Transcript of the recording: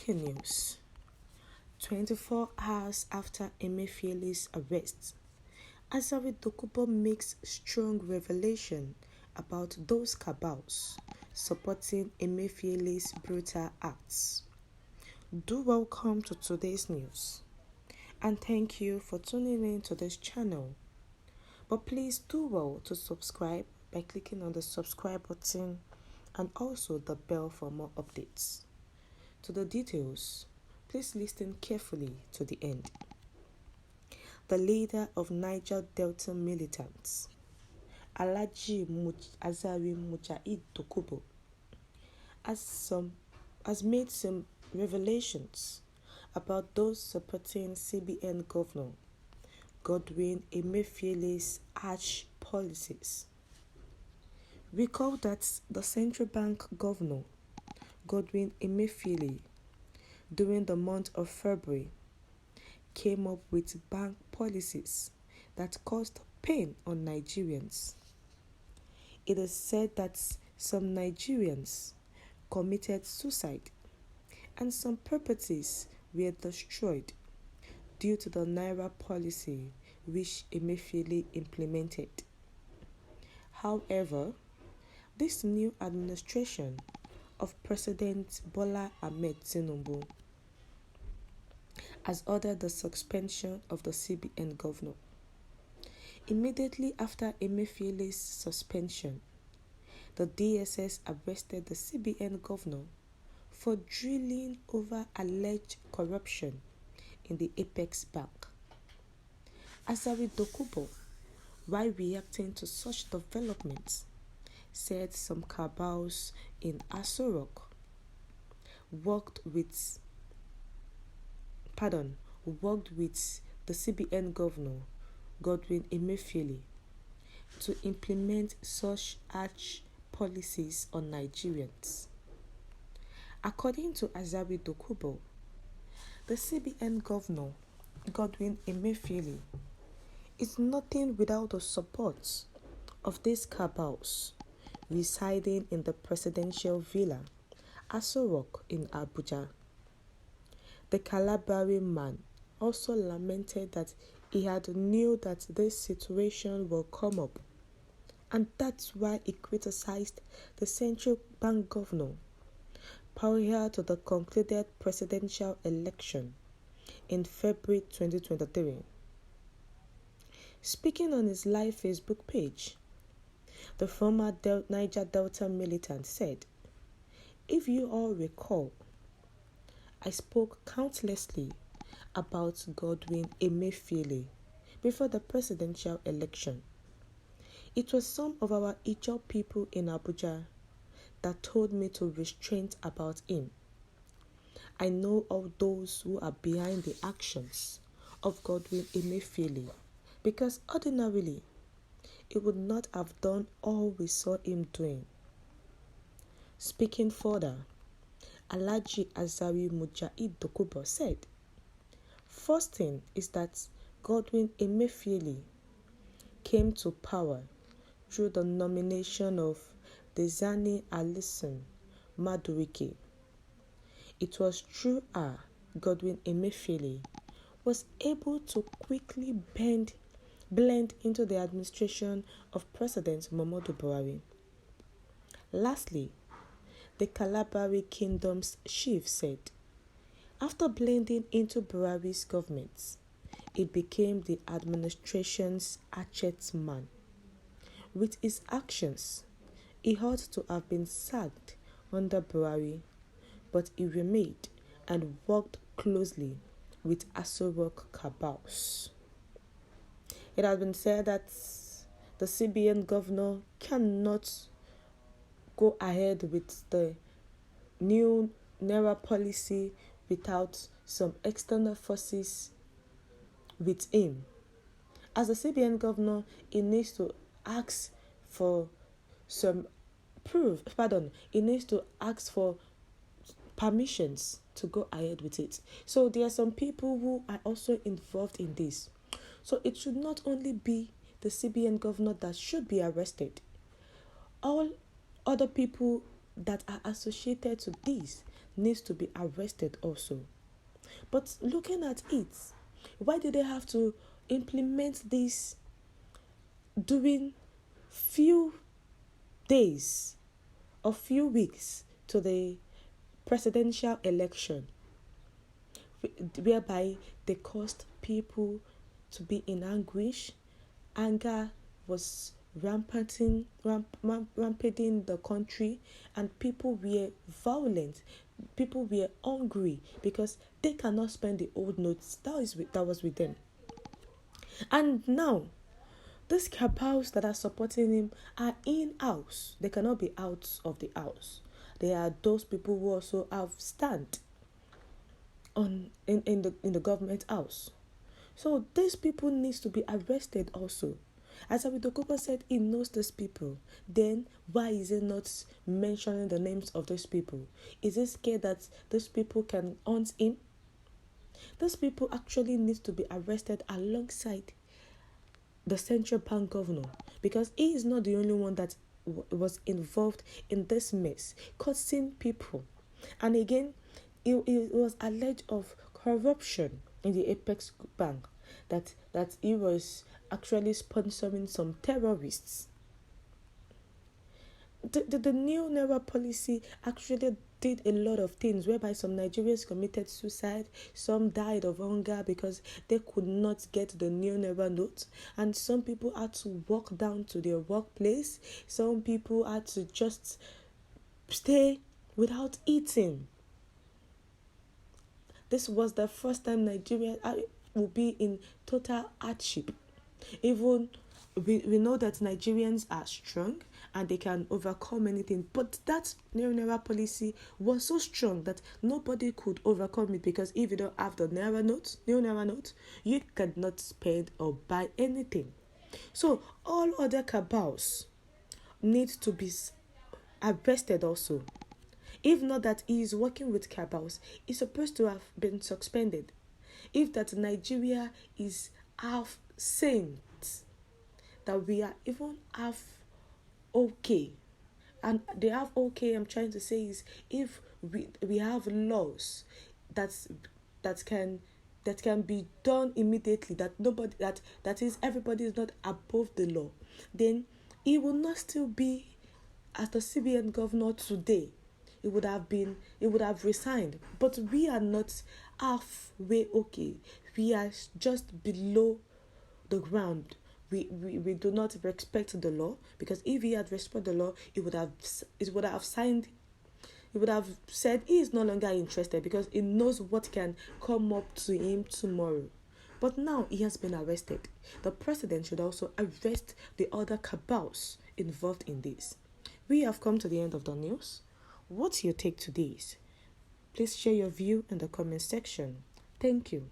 Breaking news. 24 hours after Emefiele'S arrest, Asari Dokubo makes strong revelation about those cabals supporting Emefiele'S brutal acts. Do welcome to today's news, and thank you for tuning in to this channel. But please do well to subscribe by clicking on the subscribe button and also the bell for more updates. To the details, please listen carefully to the end. The leader of Niger Delta militants, Asari Dokubo, has made some revelations about those supporting CBN Governor Godwin Emefiele's harsh policies. Recall that the central bank governor Godwin Emefiele, during the month of February, came up with bank policies that caused pain on Nigerians. It is said that some Nigerians committed suicide and some properties were destroyed due to the Naira policy which Emefiele implemented. However, this new administration of President Bola Ahmed Tinubu has ordered the suspension of the CBN governor. Immediately after Emefiele's suspension, the DSS arrested the CBN governor for drilling over alleged corruption in the Apex Bank. Asari Dokubo, while reacting to such developments, said some cabals in Asari worked with the CBN governor Godwin Emefiele to implement such harsh policies on Nigerians. According to Asari Dokubo, the CBN governor Godwin Emefiele is nothing without the support of these cabals residing in the presidential villa Asari in Abuja. The Calabari man also lamented that he had knew that this situation will come up, and that's why he criticized the central bank governor prior to the concluded presidential election in February 2023. Speaking on his live Facebook page, the former Niger Delta militant said, "If you all recall, I spoke countlessly about Godwin Emefiele before the presidential election. It was some of our Ijaw people in Abuja that told me to restrain about him. I know all those who are behind the actions of Godwin Emefiele, because ordinarily he would not have done all we saw him doing." Speaking further, Alhaji Asari Dokubo said, "First thing is that Godwin Emefiele came to power through the nomination of Dezani Alison Madueke. It was through her Godwin Emefiele was able to quickly blend into the administration of President Muhammadu Buhari. Lastly, the Calabari Kingdom's chief said, after blending into Buhari's government, he became the administration's hatchet man. With his actions, he ought to have been sacked under Buhari, but he remained and worked closely with Asari cabals." It has been said that the CBN governor cannot go ahead with the new Naira policy without some external forces with him. As the CBN governor, he needs to ask for he needs to ask for permissions to go ahead with it. So there are some people who are also involved in this. So it should not only be the CBN governor that should be arrested. All other people that are associated to this, needs to be arrested also. But looking at it, why did they have to implement this during few days or few weeks to the presidential election, whereby they caused people to be in anguish? Anger was ramping the country, and people were violent. People were hungry because they cannot spend the old notes that was with them. And now, these cabals that are supporting him are in-house. They cannot be out of the house. They are those people who also have stand in the government house. So these people needs to be arrested also. As Dokubo said, he knows these people. Then why is he not mentioning the names of those people? Is he scared that those people can hunt him? Those people actually need to be arrested alongside the central bank governor, because he is not the only one that was involved in this mess, causing people. And again, it was alleged of corruption in the Apex Bank, that he was actually sponsoring some terrorists. The new Naira policy actually did a lot of things, whereby some Nigerians committed suicide, some died of hunger because they could not get the new Naira note, and some people had to walk down to their workplace. Some people had to just stay without eating. This was the first time Nigeria will be in total hardship. Even we know that Nigerians are strong and they can overcome anything, but that new Naira policy was so strong that nobody could overcome it, because if you don't have the new Naira note, you cannot spend or buy anything. So all other cabals need to be arrested also. If not that he is working with cabals, he's supposed to have been suspended. If that Nigeria is half sane, that we are even half okay, and the half okay I'm trying to say is, if we have laws that can be done immediately, that nobody that is everybody is not above the law, then he will not still be as the CBN governor today. It would have resigned. But we are not halfway okay. We are just below the ground. We do not respect the law, because if he had respected the law, it would have signed. He would have said he is no longer interested, because he knows what can come up to him tomorrow. But now he has been arrested. The president should also arrest the other cabals involved in this. We have come to the end of the news. What's your take to this? Please share your view in the comment section. Thank you.